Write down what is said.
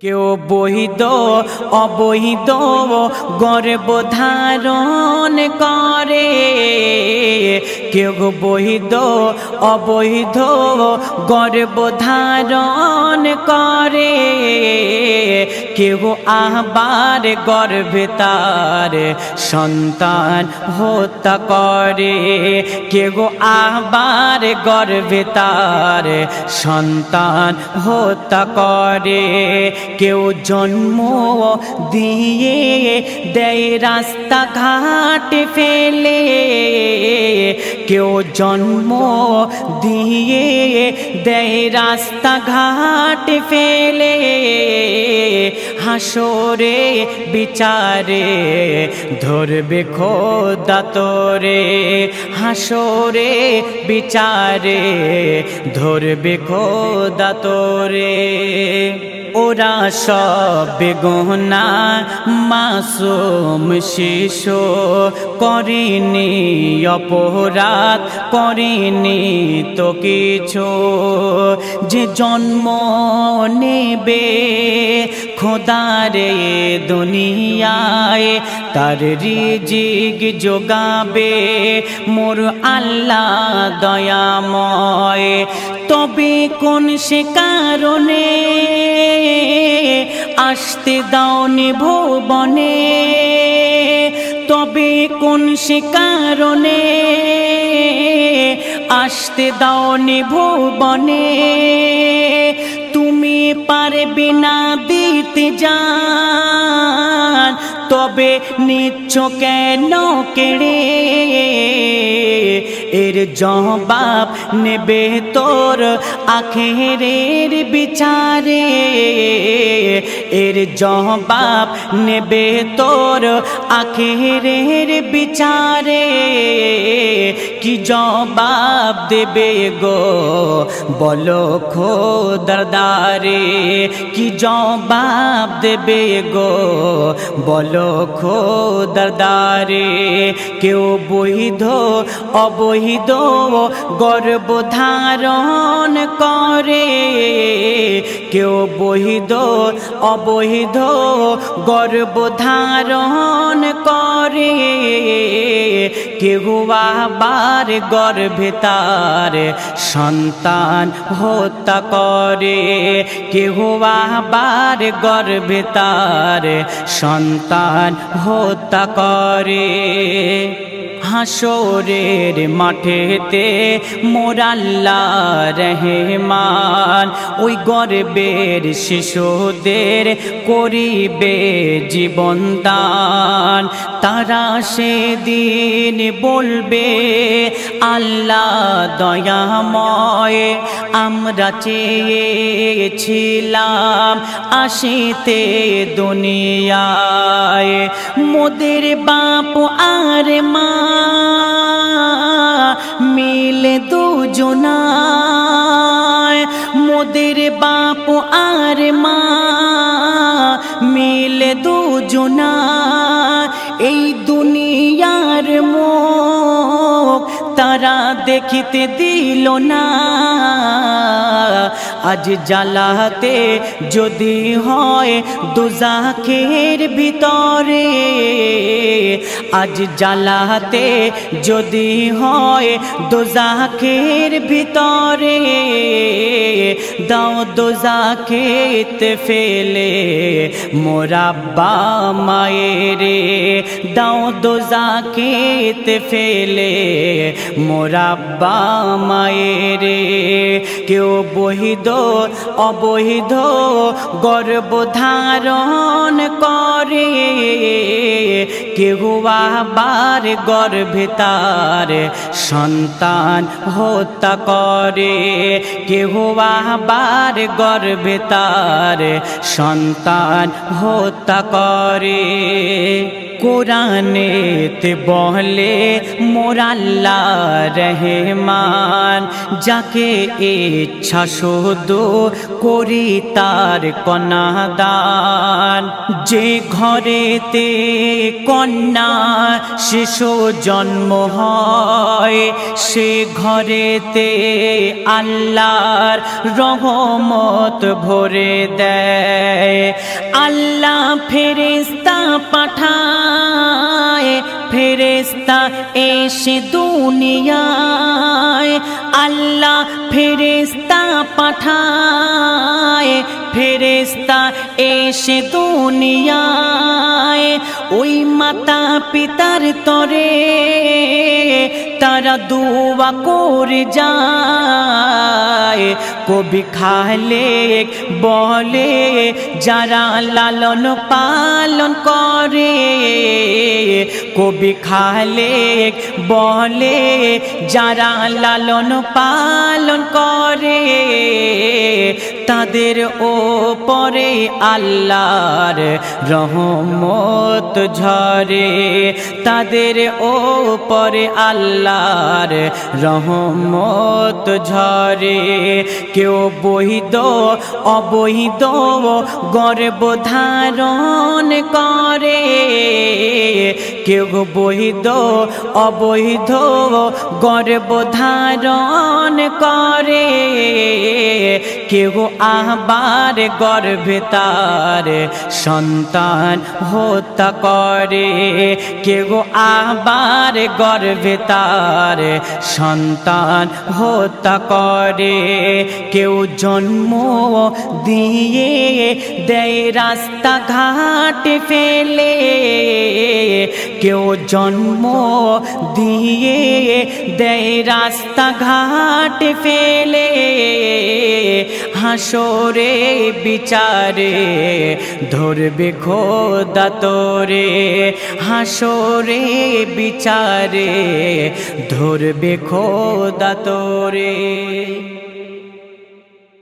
কেউ বৈধ অবৈধ গর্ভধারণ করে, কেউ বৈধ অবৈধ গর্ভধারণ করে, কেউ আবার গর্ভে তার সন্তান হত্যা করে, কেউ আবার গর্ভে তার সন্তান হত্যা করে, কেউ জন্ম দিয়ে দেয় রাস্তাঘাট ফেলে, কেউ জন্ম দিয়ে দেয় রাস্তাঘাট ফেলে, হাসরে বিচারে ধরবে খোদা তোরে, হাসরে বিচারে ধরবে খোদা তোরে। ওরা সব বেগুনা মাসুম শিশু, করেনি অপরাধ করেনি তো কিছু, যে জন্ম নেবে খোদারে দুনিয়ায় তার রিজিক যোগাবে মোর আল্লাহ দয়াময়। তবে কোন সে কারণে আসতে দাওনি ভুবনে, তবে কোন সে কারণে আসতে দাওনি ভুবনে, তুমি পারবে না দিতে জান, তবে নিচ্ছ কেন কেড়ে, এর জবাব নেবে তোর আখেরের বিচারে, এর জবাব নেবে তোর আখেরের বিচারে। কি জবাব দেবে গো বলো খোদার দ্বারে, কি জবাব দেবে গো বলো খোদার দ্বারে। কেউ বৈধ অবৈধ গর্ভধারণ করে, কেউ বৈধ অবৈধ গর্ভধারণ করে, কেউ আবার গর্ভে তার সন্তান হত্যা করে, কেউ আবার গর্ভে তার সন্তান হত্যা করে। হাসরের মাঠেতে মোর আল্লাহ রহমান ওই গর্বের শিশুদের করিবে জীবন দান। তারা সেদিন বলবে আল্লাহ দয়াময়, আমরা চেয়েছিলাম আসিতে দুনিয়ায়, মোদের বাপ আর মা মিলে দুজনায়, মোদের বাপ আর মা মিলে দুজনা, এই দুনিয়ার মুখ তারা দেখিতে দিল না। আজ জ্বালাতে যদি হয় দোজাখের ভিতরে, আজ জ্বালাতে যদি হয় দোজাখের ভিতরে, দাও দোজাখেতে ফেলে মোর আব্বা মায়েরে, দাও দোজাখেতে ফেলে মোর আব্বা মায়েরে। কেউ বৈধ অবৈধ গর্ভধারণ করে, কেউ আবার গর্ভে তার সন্তান হত্যা করে, কেউ আবার গর্ভে তার সন্তান হত্যা করে। কোরআনেতে বলে মোর আল্লাহ রহমান, যাকে ইচ্ছা শুধু করি তার কন্যাদান। যে ঘরেতে কন্যা শিশু জন্ম হয়, সে ঘরেতে আল্লাহর রহমত ভরে দেয়। আল্লাহ ফেরেশতা পাঠায়, ফেরেশতা এসে দুনিয়ায়। আল্লাহ ফেরেশতা পাঠায়, ফেরেশতা এসে দুনিয়ায়। ওই মাতা পিতার তরে তারা দোয়া করে যায়। কবি খালেক বলে যারা লালন পালন করে, কবি খালেক বলে যারা লালন পালন করে, তাদের ওপরে আল্লাহর রহমত ঝরে, তাদের ওপরে আল্লাহর রহমত ঝরে। কেউ বৈধ অবৈধ গর্ভধারণ করে, কেউ বৈধ অবৈধ গর্ভধারণ করে, কেউ আবার গর্ভে তার সন্তান হত্যা করে, কেউ আবার গর্ভে তার সন্তান হত্যা করে। কেউ জন্ম দিয়ে দেয় রাস্তাঘাট ফেলে, কেউ জন্ম দিয়ে দেয় রাস্তাঘাট ফেলে। হাসরে বিচারে ধরবে খোদা তোরে, হাসরে বিচারে ধরবে খোদা তোরে।